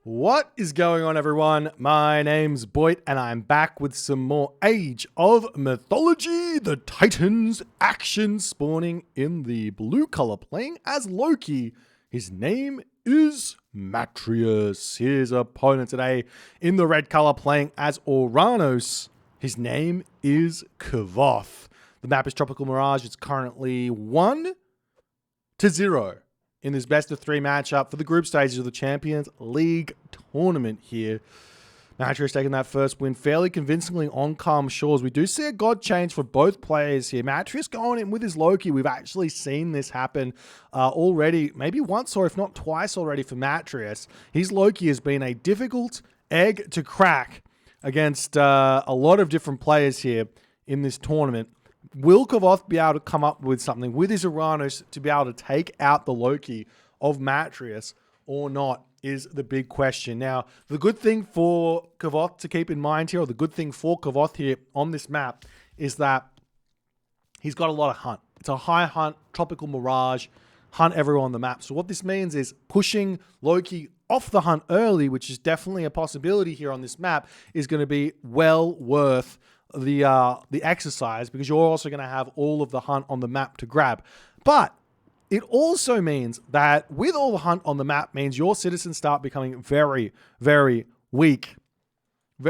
What is going on, everyone? My name's Boit, and I'm back with some more Age of Mythology. The Titans action spawning in the blue color, playing as Loki. His name is Matreiuss. His opponent today in the red color, playing as Oranos. His name is Kvoth. The map is Tropical Mirage. It's currently 1-0 in this best of 3 matchup for the group stages of the Champions League tournament here. Matreiuss taking that first win fairly convincingly on calm shores. We do see a god change for both players here. Matreiuss going in with his Loki. We've actually seen this happen already, maybe once or if not twice already for Matreiuss. His Loki has been a difficult egg to crack against a lot of different players here in this tournament. Will Kvoth be able to come up with something with his Oranos to be able to take out the Loki of Matreiuss or not is the big question. Now, the good thing for Kvoth to keep in mind here, or the good thing for Kvoth here on this map, is that he's got a lot of hunt. It's a high hunt, Tropical Mirage, hunt everywhere on the map. So what this means is pushing Loki off the hunt early, which is definitely a possibility here on this map, is going to be well worth the exercise, because you're also going to have all of the hunt on the map to grab. But it also means that with all the hunt on the map means your citizens start becoming very, very weak.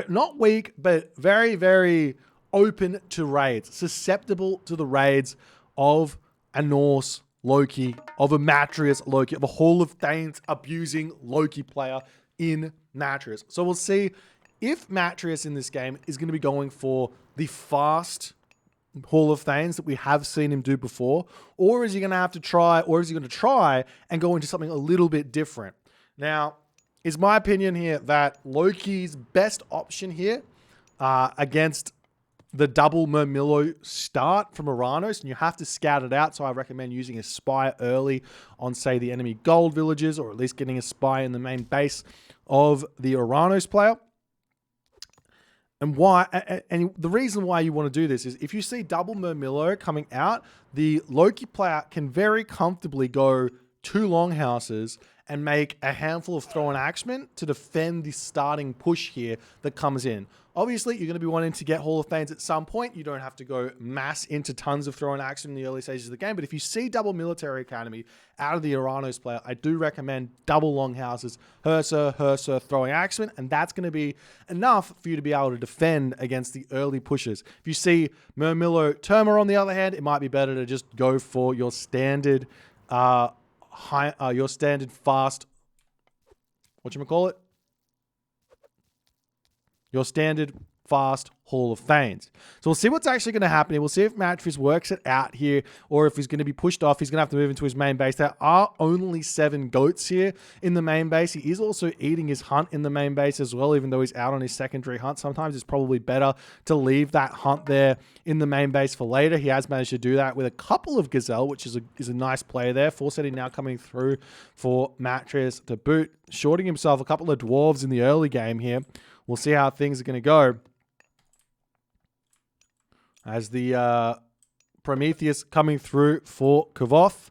Not weak, but very, very open to raids, susceptible to the raids of a Norse Loki, of a Matreiuss Loki, of a Hall of Thanes abusing Loki player in Matreiuss. So we'll see if Matreiuss in this game is going to be going for the fast Hall of Thanes that we have seen him do before, or is he going to have to try, or is he going to try and go into something a little bit different? Now, it's my opinion here that Loki's best option here against the double Murmillo start from Oranos, and you have to scout it out, so I recommend using a spy early on, say, the enemy gold villages, or at least getting a spy in the main base of the Oranos player. And why? And the reason why you want to do this is if you see double Murmillo coming out, the Loki player can very comfortably go 2 longhouses and make a handful of throw and axemen to defend the starting push here that comes in. Obviously, you're going to be wanting to get Hall of Thanes at some point. You don't have to go mass into tons of throw and axemen in the early stages of the game. But if you see double Military Academy out of the Oranos player, I do recommend double longhouses, Hersa, throwing axemen, and that's going to be enough for you to be able to defend against the early pushes. If you see Murmillo Terma on the other hand, it might be better to just go for your standard your standard fast, your standard fast Hall of Thanes. So we'll see what's actually going to happen here. We'll see if Matreiuss works it out here, or if he's going to be pushed off. He's going to have to move into his main base. There are only 7 goats here in the main base. He is also eating his hunt in the main base as well, even though he's out on his secondary hunt. Sometimes it's probably better to leave that hunt there in the main base for later. He has managed to do that with a couple of Gazelle, which is a nice play there. Forsetting now coming through for Matreiuss to boot, shorting himself a couple of dwarves in the early game here. We'll see how things are going to go as the Prometheus coming through for Kvoth.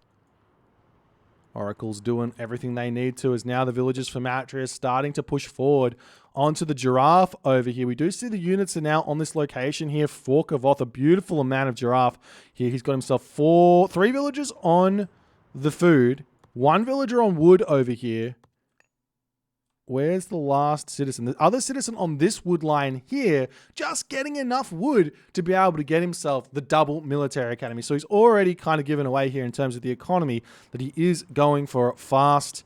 Oracle's doing everything they need to, as now the villagers for Matreiuss starting to push forward onto the giraffe over here. We do see the units are now on this location here for Kvoth. A beautiful amount of giraffe here. He's got himself 3 villagers on the food, 1 villager on wood over here. Where's the last citizen? The other citizen on this wood line here, just getting enough wood to be able to get himself the double Military Academy. So he's already kind of given away here in terms of the economy that he is going for fast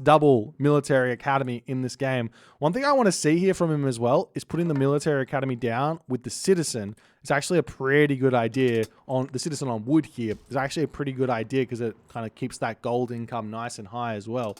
double Military Academy in this game. One thing I want to see here from him as well is putting the Military Academy down with the citizen. It's actually a pretty good idea. On the citizen on wood here is actually a pretty good idea, because it kind of keeps that gold income nice and high as well.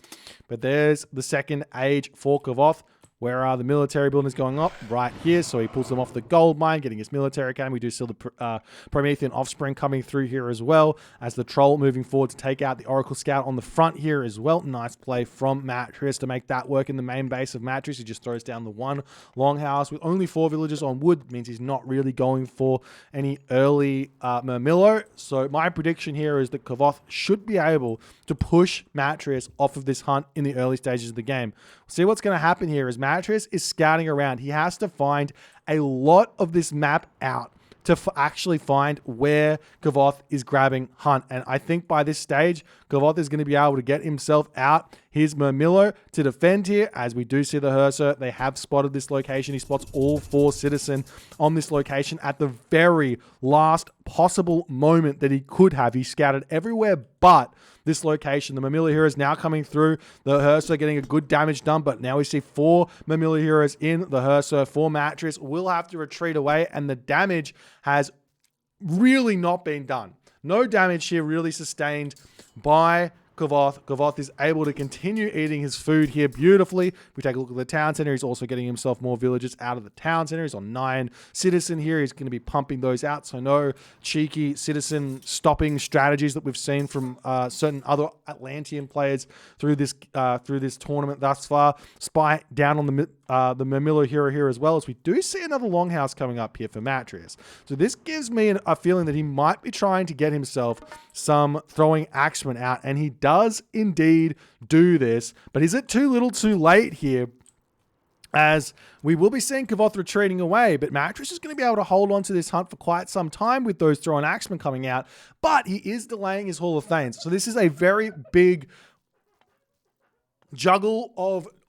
But there's the second age for Kvoth. Where are the military buildings going up? Right here. So he pulls them off the gold mine, getting his military academy. We do see the Promethean offspring coming through here as well, as the troll moving forward to take out the Oracle Scout on the front here as well. Nice play from Matreiuss to make that work in the main base of Matreiuss. He just throws down the one longhouse with only 4 villagers on wood. Means he's not really going for any early Murmillo. So my prediction here is that Kvoth should be able to push Matreiuss off of this hunt in the early stages of the game. See what's going to happen here is Matreiuss is scouting around. He has to find a lot of this map out to actually find where Kvoth is grabbing hunt. And I think by this stage, Kvoth is going to be able to get himself out his Murmillo to defend here, as we do see the Herser. They have spotted this location. He spots all 4 citizen on this location at the very last possible moment that he could have. He scouted everywhere but this location. The Murmillo hero is now coming through. The Herser getting a good damage done, but now we see 4 Murmillo heroes in the Herser. 4 Matreiuss will have to retreat away, and the damage has really not been done. No damage here really sustained by Kvoth. Kvoth is able to continue eating his food here beautifully. If we take a look at the town center, he's also getting himself more villagers out of the town center. He's on 9 citizen here. He's going to be pumping those out. So no cheeky citizen stopping strategies that we've seen from certain other Atlantean players through this tournament thus far. Spy down on the Murmillo hero here as well, as we do see another longhouse coming up here for Matreiuss. So this gives me a feeling that he might be trying to get himself some throwing axemen out, and he does indeed do this. But is it too little too late here? As we will be seeing Kvoth retreating away, but Matreiuss is going to be able to hold on to this hunt for quite some time with those throwing axemen coming out, but he is delaying his Hall of Thanes. So this is a very big juggle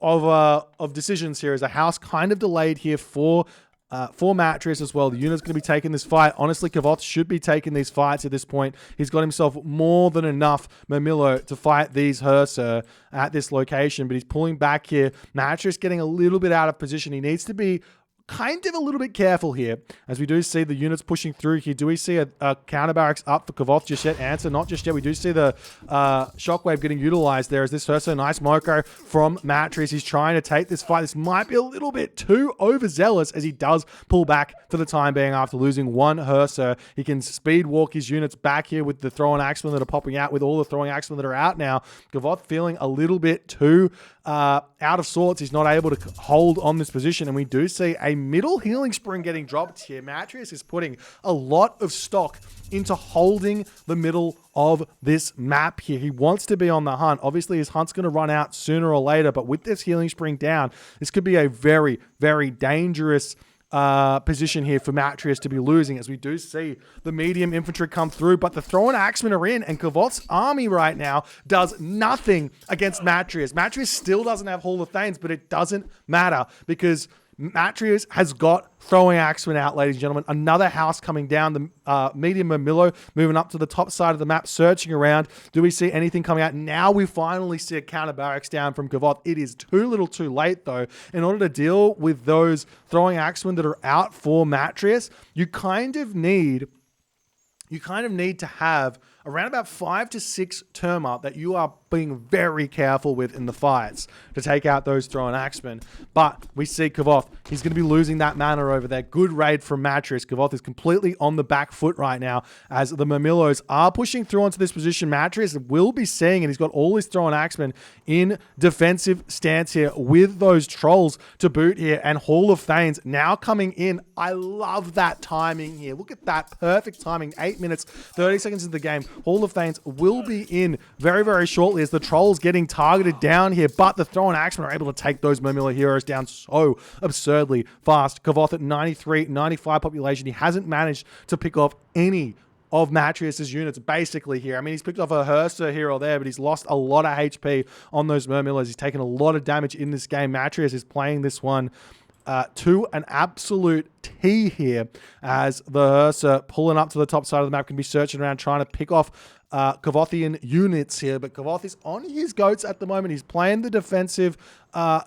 of decisions here, as a house kind of delayed here for Matreiuss as well. The unit's going to be taking this fight. Honestly, Kvoth should be taking these fights at this point. He's got himself more than enough Murmillo to fight these Herser at this location, but he's pulling back here. Matreiuss getting a little bit out of position. He needs to be kind of a little bit careful here, as we do see the units pushing through here. Do we see a counter barracks up for Kvoth just yet? Answer, not just yet. We do see the shockwave getting utilized there, as this Herser, nice Moko from Matreiuss. He's trying to take this fight. This might be a little bit too overzealous, as he does pull back for the time being after losing 1 Herser. He can speed walk his units back here with the throwing axemen that are popping out, with all the throwing axemen that are out now. Kvoth feeling a little bit too out of sorts. He's not able to hold on this position, and we do see a middle healing spring getting dropped here. Matreiuss is putting a lot of stock into holding the middle of this map here. He wants to be on the hunt. Obviously, his hunt's going to run out sooner or later, but with this healing spring down, this could be a very, very dangerous position here for Matreiuss to be losing, as we do see the medium infantry come through, but the throwing axemen are in, and Kvoth's army right now does nothing against Matreiuss. Matreiuss still doesn't have Hall of Thanes, but it doesn't matter, because Matreiuss has got throwing axemen out, ladies and gentlemen. Another house coming down. The medium Murmillo moving up to the top side of the map, searching around. Do we see anything coming out? Now we finally see a counter barracks down from Kvoth. It is too little too late, though. In order to deal with those throwing axemen that are out for Matreiuss, you kind of need to have around about 5 to 6 Terma that you are being very careful with in the fights to take out those throwing axemen. But we see Kvoth, he's going to be losing that mana over there. Good raid from Matreiuss. Kvoth is completely on the back foot right now, as the Murmillos are pushing through onto this position. Matreiuss will be seeing, and he's got all his throwing axemen in defensive stance here with those trolls to boot here, and Hall of Thanes now coming in. I love that timing here. Look at that perfect timing. 8 minutes, 30 seconds into the game. Hall of Thanes will be in very, very shortly, as the trolls getting targeted down here, but the throwing axemen are able to take those Murmillo heroes down so absurdly fast. Kvoth at 93, 95 population. He hasn't managed to pick off any of Matreiuss' units basically here. I mean, he's picked off a Herser here or there, but he's lost a lot of HP on those Murmillos. He's taken a lot of damage in this game. Matreiuss is playing this one to an absolute T here, as the Herser pulling up to the top side of the map, can be searching around trying to pick off Kvothian units here, but Kvoth is on his goats at the moment. He's playing the defensive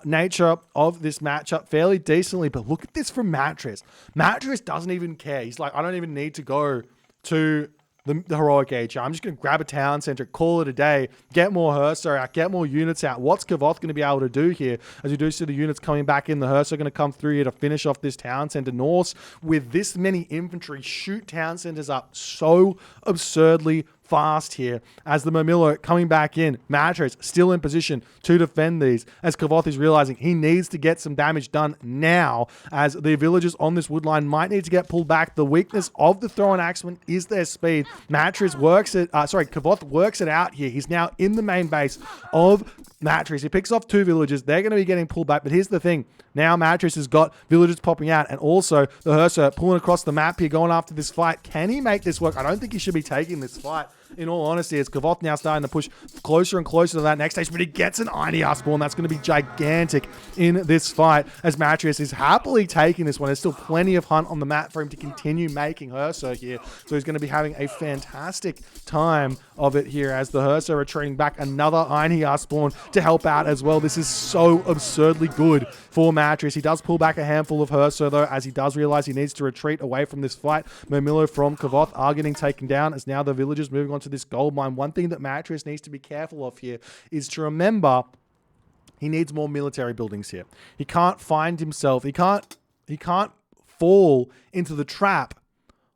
nature of this matchup fairly decently, but look at this from Matreiuss. Matreiuss doesn't even care. He's like, I don't even need to go to the heroic age. I'm just going to grab a town center, call it a day, get more Hearthstone out, get more units out. What's Kvoth going to be able to do here? As we do see the units coming back in, the Hearthstone are going to come through here to finish off this town center. Norse, with this many infantry, shoot town centers up so absurdly fast here as the Murmillo coming back in. Matreiuss still in position to defend these as Kvoth is realizing he needs to get some damage done now as the villagers on this wood line might need to get pulled back. The weakness of the Thrown Axeman is their speed. Matreiuss Kvoth works it out here. He's now in the main base of Matreiuss. He picks off 2 villagers. They're going to be getting pulled back, but here's the thing. Now Matreiuss has got villagers popping out and also the Hearthstone pulling across the map here, going after this fight. Can he make this work? I don't think he should be taking this fight. In all honesty, it's Kvoth now starting to push closer and closer to that next stage, but he gets an Iron Spawn. That's going to be gigantic in this fight as Matreiuss is happily taking this one. There's still plenty of hunt on the map for him to continue making Hearthstone here, so he's going to be having a fantastic time of it here as the Hearthstone retreating back. Another Iron Spawn to help out as well. This is so absurdly good for Matreiuss. He does pull back a handful of Hearthstone though, as he does realize he needs to retreat away from this fight. Murmillo from Kvoth are getting taken down as now the villagers moving on to this gold mine. One thing that Matreiuss needs to be careful of here is to remember he needs more military buildings here. He can't find himself, he can't fall into the trap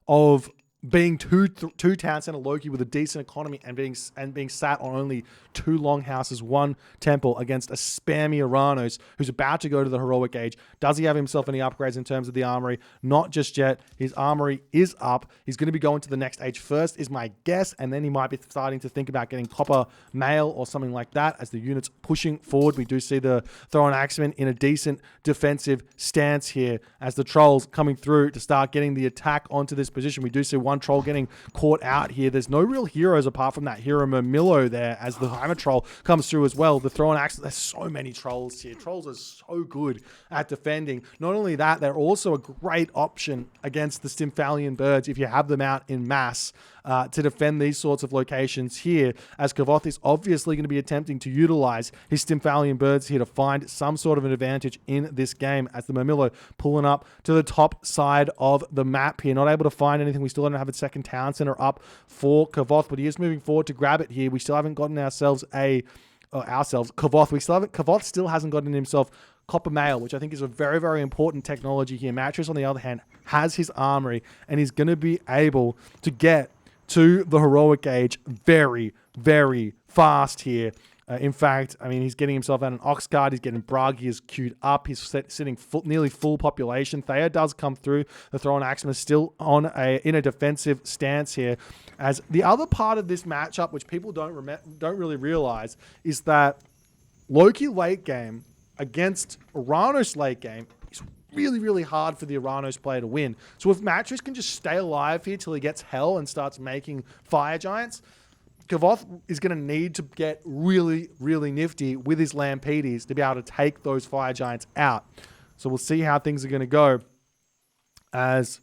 of being two town center Loki with a decent economy and being sat on only 2 longhouses, 1 temple against a spammy Oranos who's about to go to the heroic age. Does he have himself any upgrades in terms of the armory? Not just yet. His armory is up. He's going to be going to the next age first is my guess, and then he might be starting to think about getting copper mail or something like that as the units pushing forward. We do see the Thrown Axeman in a decent defensive stance here as the trolls coming through to start getting the attack onto this position. We do see 1 troll getting caught out here. There's no real heroes apart from that hero Murmillo there as the Heimer troll comes through as well. The Thrown Axe, there's so many trolls here. Trolls are so good at defending. Not only that, they're also a great option against the Stymphalian birds if you have them out in mass to defend these sorts of locations here, as Kvoth is obviously going to be attempting to utilize his Stymphalian birds here to find some sort of an advantage in this game as the Murmillo pulling up to the top side of the map here. Not able to find anything. We still don't have a second town center up for Kvoth, but he is moving forward to grab it here. We still haven't gotten ourselves Kvoth. Kvoth still hasn't gotten himself copper mail, which I think is a very, very important technology here. Matreiuss, on the other hand, has his armory and he's going to be able to get to the heroic age very, very fast here. In fact, I mean, he's getting himself out an Ox Guard. He's getting Bragi is queued up. He's sitting nearly full population. Thea does come through. The Thrown Axeman is still in a defensive stance here. As the other part of this matchup, which people don't really realize, is that Loki late game against Oranos late game is really, really hard for the Oranos player to win. So if Matreiuss can just stay alive here till he gets hell and starts making fire giants, Kvoth is going to need to get really, really nifty with his Lampedes to be able to take those fire giants out. So we'll see how things are going to go as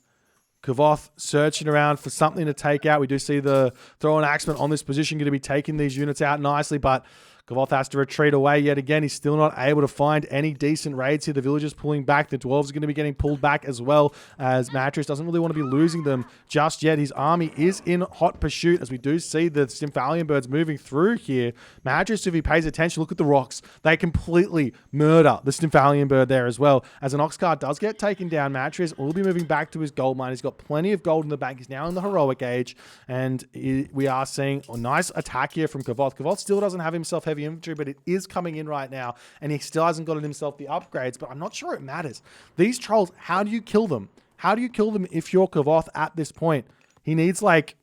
Kvoth searching around for something to take out. We do see the Thrown Axeman on this position going to be taking these units out nicely, but Kvoth has to retreat away yet again. He's still not able to find any decent raids here. The villagers pulling back. The dwarves are going to be getting pulled back as well, as Matreiuss doesn't really want to be losing them just yet. His army is in hot pursuit, as we do see the Stymphalian birds moving through here. Matreiuss, if he pays attention, look at the rocks. They completely murder the Stymphalian bird there as well. As an Ox Guard does get taken down, Matreiuss will be moving back to his gold mine. He's got plenty of gold in the bank. He's now in the heroic age, and we are seeing a nice attack here from Kvoth. Kvoth still doesn't have himself heavy infantry, but it is coming in right now, and he still hasn't gotten himself the upgrades, but I'm not sure it matters. These trolls, how do you kill them? How do you kill them if you're Kvoth at this point? He needs like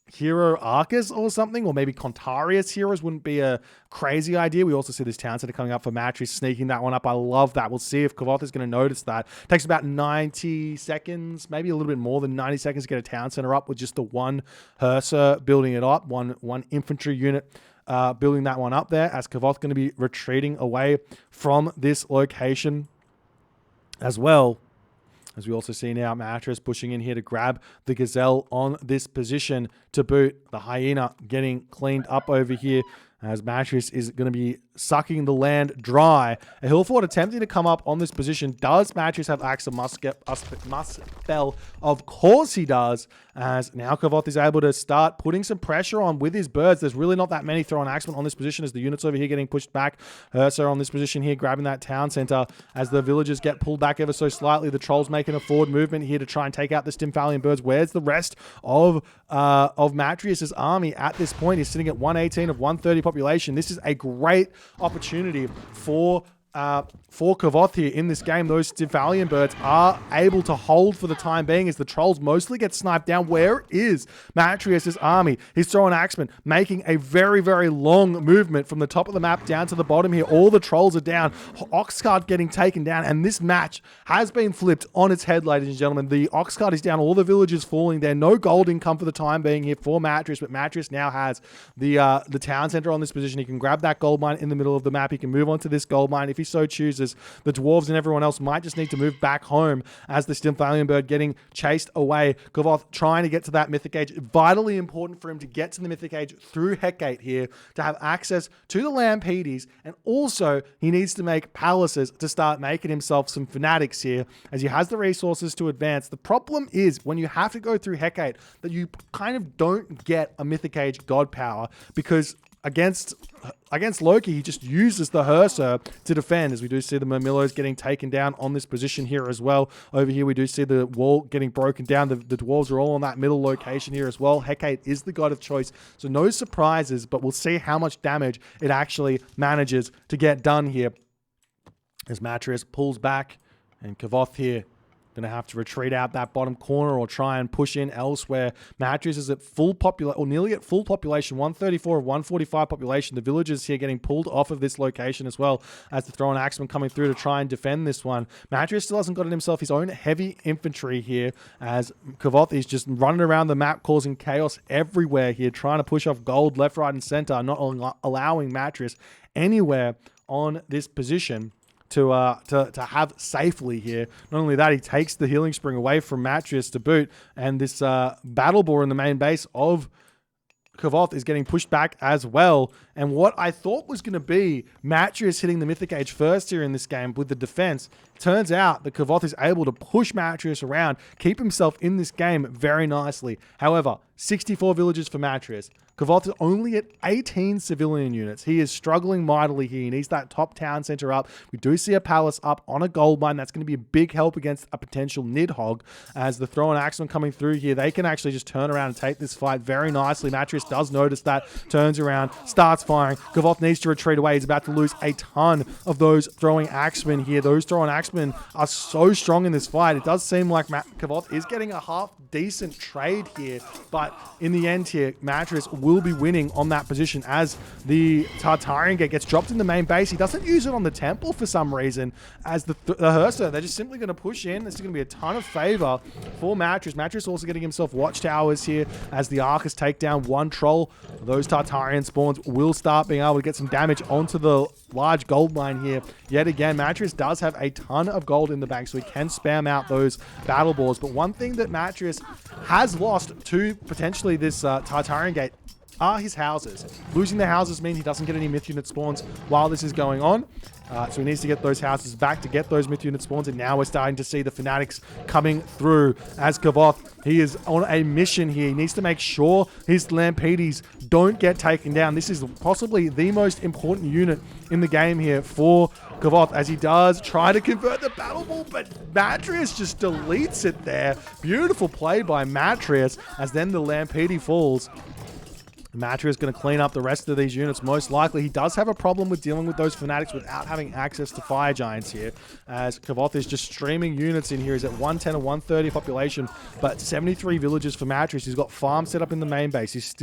Hero Arcus or something, or maybe Contarius heroes wouldn't be a crazy idea. We also see this town center coming up for Matreiuss, sneaking that one up. I love that. We'll see if Kvoth is going to notice that. Takes about 90 seconds, maybe a little bit more than 90 seconds to get a town center up with just the 1 Hearthstone building it up, one infantry unit building that one up there, as Kvoth going to be retreating away from this location as well. As we also see now, Matreiuss pushing in here to grab the Gazelle on this position to boot. The Hyena getting cleaned up over here as Matreiuss is going to be sucking the land dry. A hill fort attempting to come up on this position. Does Matreiuss have access to must spell? Of course he does, as now Kvoth is able to start putting some pressure on with his birds. There's really not that many throw-on axemen on this position as the units over here getting pushed back. Ursa on this position here grabbing that town center as the villagers get pulled back ever so slightly. The trolls making a forward movement here to try and take out the Stymphalian birds. Where's the rest of Matreiuss's army at this point? He's sitting at 118 of 130 population. This is a great opportunity for Kvoth here in this game. Those Stymphalian birds are able to hold for the time being as the trolls mostly get sniped down. Where is Matreiuss's army? He's throwing axemen, making a very, very long movement from the top of the map down to the bottom here. All the trolls are down. Oxcart getting taken down, and this match has been flipped on its head, ladies and gentlemen. The Oxcart is down. All the villagers falling there. No gold income for the time being here for Matreiuss, but Matreiuss now has the town center on this position. He can grab that gold mine in the middle of the map. He can move on to this gold mine if he so chooses. The dwarves and everyone else might just need to move back home as the Stymphalian bird getting chased away. Kvoth trying to get to that Mythic Age. Vitally important for him to get to the Mythic Age through Hecate here to have access to the Lampedes, and also he needs to make palaces to start making himself some fanatics here as he has the resources to advance. The problem is when you have to go through Hecate that you kind of don't get a Mythic Age god power, because against Loki, he just uses the Herser to defend, as we do see the Murmillos getting taken down on this position here as well. Over here, we do see the wall getting broken down. The dwarves are all on that middle location here as well. Hecate is the god of choice, so no surprises, but we'll see how much damage it actually manages to get done here. As Matreiuss pulls back, and Kvoth here going to have to retreat out that bottom corner or try and push in elsewhere. Matreiuss is at full population, or nearly at full population, 134 of 145 population. The villagers here getting pulled off of this location as well as the throw-in axeman coming through to try and defend this one. Matreiuss still hasn't gotten himself his own heavy infantry here, as Kvoth is just running around the map causing chaos everywhere here, trying to push off gold left, right, and center, not allowing Matreiuss anywhere on this position to have safely here. Not only that, he takes the healing spring away from Matreiuss to boot, and this battle boar in the main base of Kvoth is getting pushed back as well. And what I thought was going to be Matreiuss hitting the Mythic Age first here in this game with the defense, turns out that Kvoth is able to push Matreiuss around, keep himself in this game very nicely. However, 64 villagers for Matreiuss. Kvoth is only at 18 civilian units. He is struggling mightily here. He needs that top town center up. We do see a palace up on a gold mine. That's going to be a big help against a potential Nidhogg. As the throw and axeman coming through here, they can actually just turn around and take this fight very nicely. Matreiuss does notice that, turns around, starts firing. Kvoth needs to retreat away. He's about to lose a ton of those throwing axemen here. Those throwing axemen are so strong in this fight. It does seem like Kvoth is getting a half decent trade here, but in the end here, Matreiuss will be winning on that position as the Tartarian Gate gets dropped in the main base. He doesn't use it on the temple for some reason, as the Herser, they're just simply going to push in. This is going to be a ton of favor for Matreiuss. Matreiuss also getting himself watchtowers here as the Arcus take down one troll. Those Tartarian spawns will start being able to get some damage onto the large gold mine here. Yet again, Matreiuss does have a ton of gold in the bank, so he can spam out those battle boars. But one thing that Matreiuss has lost to potentially this Tartarian Gate are his houses. Losing the houses means he doesn't get any myth unit spawns while this is going on. So he needs to get those houses back to get those myth unit spawns, and now we're starting to see the fanatics coming through as Kvoth. He is on a mission here. He needs to make sure his Lampedes don't get taken down. This is possibly the most important unit in the game here for Kvoth, as he does try to convert the battle ball, but Matreiuss just deletes it there. Beautiful play by Matreiuss, as then the Lampede falls. Matreiuss is going to clean up the rest of these units. Most likely, he does have a problem with dealing with those fanatics without having access to fire giants here, as Kvoth is just streaming units in here. He's at 110 or 130 population, but 73 villages for Matreiuss. He's got farms set up in the main base. He's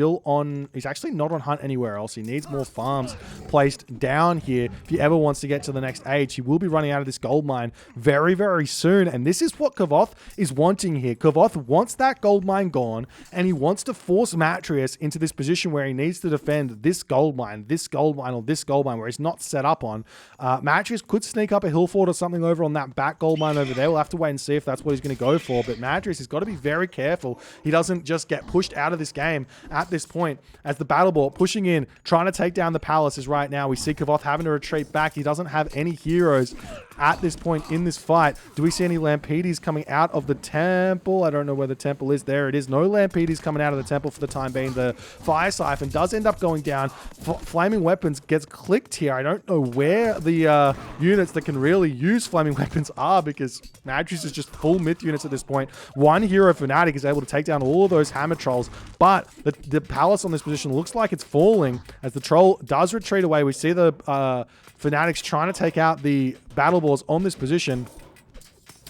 actually not on hunt anywhere else. He needs more farms placed down here if he ever wants to get to the next age. He will be running out of this gold mine very, very soon, and this is what Kvoth is wanting here. Kvoth wants that gold mine gone, and he wants to force Matreiuss into this position position where he needs to defend this gold mine, or this gold mine where he's not set up on, Matreiuss could sneak up a hill fort or something over on that back gold mine over there. We'll have to wait and see if that's what he's going to go for. But Matreiuss has got to be very careful he doesn't just get pushed out of this game at this point, as the battle ball pushing in, trying to take down the palaces right now. We see Kvoth having to retreat back. He doesn't have any heroes at this point in this fight. Do we see any Lampedes coming out of the temple? I don't know where the temple is. There it is. No Lampedes coming out of the temple for the time being. The fire siphon does end up going down. Flaming weapons gets clicked here. I don't know where the units that can really use flaming weapons are, because Matreiuss is just full myth units at this point. One hero fanatic is able to take down all of those hammer trolls, but the palace on this position looks like it's falling as the troll does retreat away. We see the fanatics trying to take out the battle balls on this position.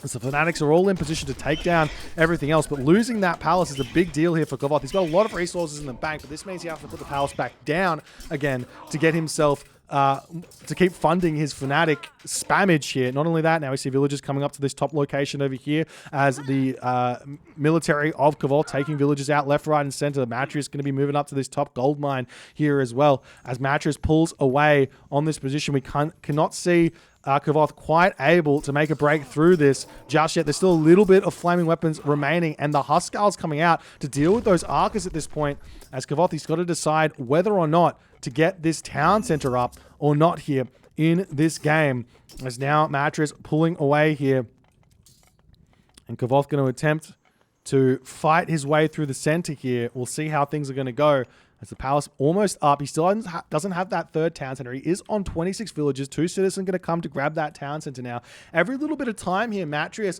So the fanatics are all in position to take down everything else, but losing that palace is a big deal here for Kvoth. He's got a lot of resources in the bank, but this means he has to put the palace back down again to get himself to keep funding his fanatic spammage here. Not only that, now we see villagers coming up to this top location over here as the military of Kvoth taking villagers out left, right, and center. Matreiuss is going to be moving up to this top gold mine here as well. As Matreiuss pulls away on this position, we cannot see Kvoth quite able to make a break through this just yet. There's still a little bit of flaming weapons remaining, and the Huskarls coming out to deal with those Arcus at this point. As Kvoth, he's got to decide whether or not to get this town center up or not here in this game. As now Matreiuss pulling away here, and Kvoth going to attempt to fight his way through the center here. We'll see how things are going to go. As the palace almost up, he still doesn't have that third town center. He is on 26 villages. 2 citizens going to come to grab that town center now. Every little bit of time here Matreiuss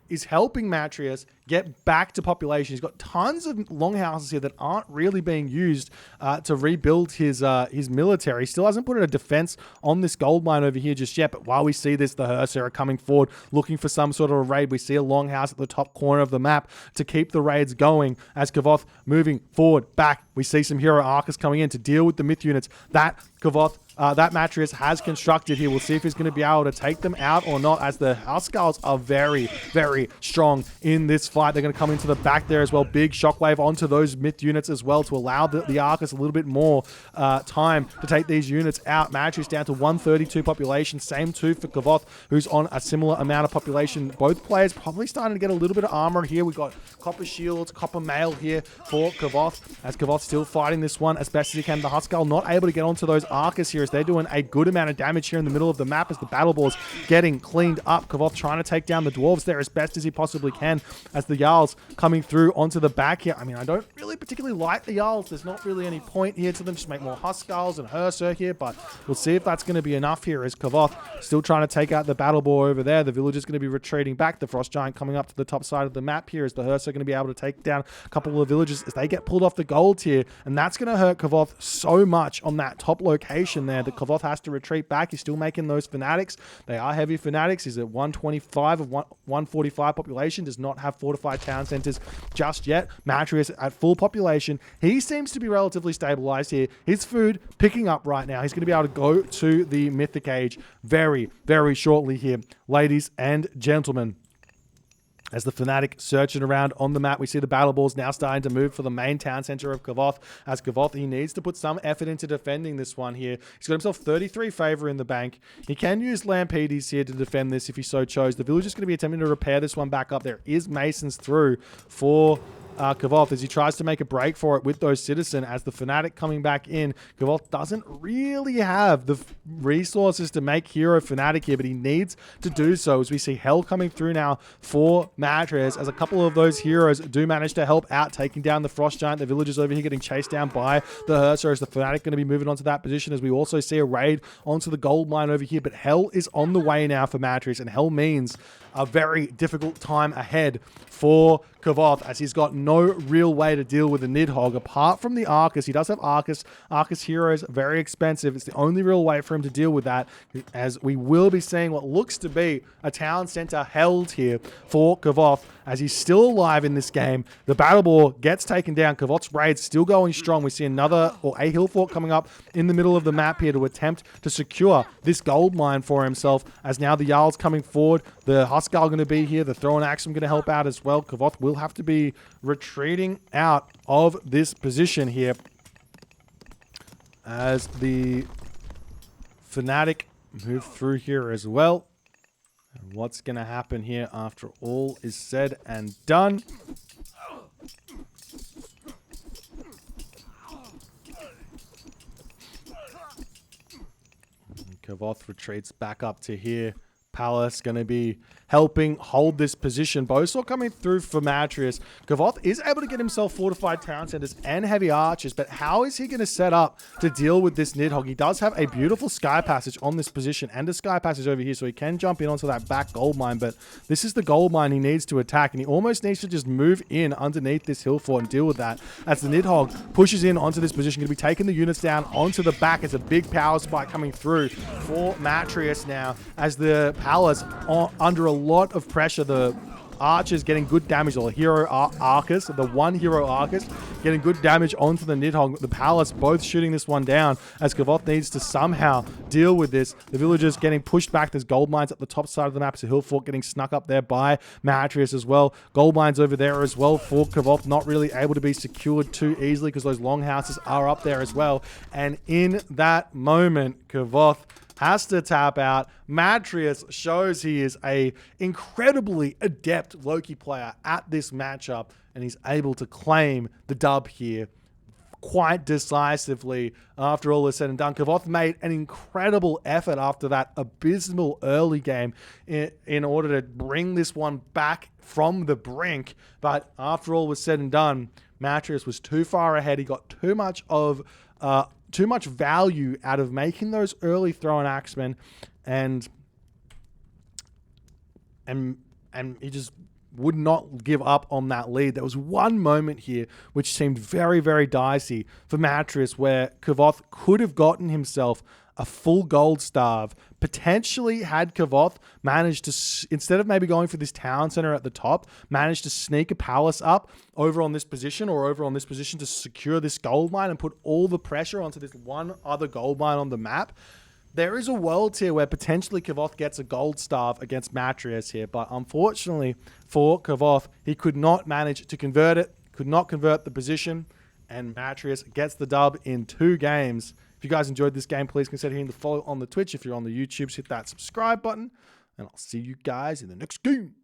is helping Matreiuss get back to population. He's got tons of longhouses here that aren't really being used to rebuild his military. He still hasn't put in a defense on this gold mine over here just yet, but while we see this, the Herser are coming forward looking for some sort of a raid. We see a longhouse at the top corner of the map to keep the raids going. As Kvoth moving forward back, we see some hero Arcus coming in to deal with the myth units that Kvoth that Matreiuss has constructed here. We'll see if he's going to be able to take them out or not, as the Huskarls are very, very strong in this fight. They're going to come into the back there as well. Big shockwave onto those myth units as well to allow the Arcus a little bit more time to take these units out. Matreiuss down to 132 population. Same too for Kvoth, who's on a similar amount of population. Both players probably starting to get a little bit of armor here. We've got copper shields, copper mail here for Kvoth, as Kvoth still fighting this one as best as he can. The Huskarl not able to get onto those Arcus here, as they're doing a good amount of damage here in the middle of the map as the battle ball's getting cleaned up. Kvoth trying to take down the dwarves there as best as he possibly can, as the Jarls coming through onto the back here. I mean, I don't really particularly like the Jarls. There's not really any point here to them. Just make more Huskarls and Herser here, but we'll see if that's going to be enough here, as Kvoth still trying to take out the battle ball over there. The village is going to be retreating back. The Frost Giant coming up to the top side of the map here, as the Herser going to be able to take down a couple of villages as they get pulled off the gold tier, and that's going to hurt Kvoth so much on that top location there that Kvoth has to retreat back. He's still making those fanatics. They are heavy fanatics. He's at 125 of 145 population. Does not have fortified town centers just yet. Matreiuss at full population. He seems to be relatively stabilized here. His food picking up right now. He's going to be able to go to the Mythic Age very, very shortly here, ladies and gentlemen. As the Fanatic searching around on the map, we see the battle balls now starting to move for the main town center of Kvoth. As Kvoth, he needs to put some effort into defending this one here. He's got himself 33 favor in the bank. He can use Lampedes here to defend this if he so chose. The village is going to be attempting to repair this one back up. There is Masons through for Kvoth as he tries to make a break for it with those citizens. As the Fanatic coming back in, Kvoth doesn't really have the resources to make hero Fanatic here, but he needs to do so, as we see Hell coming through now for Matreiuss, as a couple of those heroes do manage to help out, taking down the Frost Giant. The villagers over here getting chased down by the Herser, as the Fanatic going to be moving onto that position, as we also see a raid onto the gold mine over here. But Hell is on the way now for Matreiuss, and Hell means a very difficult time ahead for Kvoth, as he's got no real way to deal with the Nidhogg apart from the Arcus. He does have Arcus heroes, very expensive. It's the only real way for him to deal with that, as we will be seeing what looks to be a town center held here for Kvoth, as he's still alive in this game. The battle ball gets taken down. Kvoth's raid's still going strong. We see a hill fort coming up in the middle of the map here to attempt to secure this gold mine for himself, as now the Jarl's coming forward. The Huskarl going to be here. The Throwing Axe going to help out as well. Kvoth will have to be retreating out of this position here, as the Fnatic move through here as well. And what's going to happen here after all is said and done? Kvoth retreats back up to here. Palace going to be helping hold this position. Bosaw coming through for Matreiuss. Kvoth is able to get himself fortified town centers and heavy archers, but how is he going to set up to deal with this Nidhogg? He does have a beautiful sky passage on this position and a sky passage over here, so he can jump in onto that back gold mine, but this is the gold mine he needs to attack, and he almost needs to just move in underneath this hill fort and deal with that as the Nidhogg pushes in onto this position. Going to be taking the units down onto the back. It's a big power spike coming through for Matreiuss now as the Palace under a lot of pressure. The archers getting good damage, or hero archers, the one hero archers getting good damage onto the Nidhogg. The Palace both shooting this one down as Kvoth needs to somehow deal with this. The villagers getting pushed back. There's gold mines at the top side of the map. It's a hill fort getting snuck up there by Matreiuss as well. Gold mines over there as well for Kvoth, not really able to be secured too easily because those longhouses are up there as well. And in that moment, Kvoth has to tap out. Matreiuss shows he is a incredibly adept Loki player at this matchup, and he's able to claim the dub here quite decisively after all is said and done. Kvoth made an incredible effort after that abysmal early game in order to bring this one back from the brink, but after all was said and done, Matreiuss was too far ahead. He got too much value out of making those early throw and axemen, and he just would not give up on that lead. There was one moment here which seemed very, very dicey for Matreiuss, where Kvoth could have gotten himself a full gold starve. Potentially, had Kvoth managed to, instead of maybe going for this town center at the top, managed to sneak a palace up over on this position or over on this position to secure this gold mine and put all the pressure onto this one other gold mine on the map. There is a world here where potentially Kvoth gets a gold starve against Matreiuss here, but unfortunately for Kvoth, he could not manage to convert it, could not convert the position, and Matreiuss gets the dub in 2 games. If you guys enjoyed this game, please consider hitting the follow on the Twitch. If you're on the YouTube, hit that subscribe button, and I'll see you guys in the next game.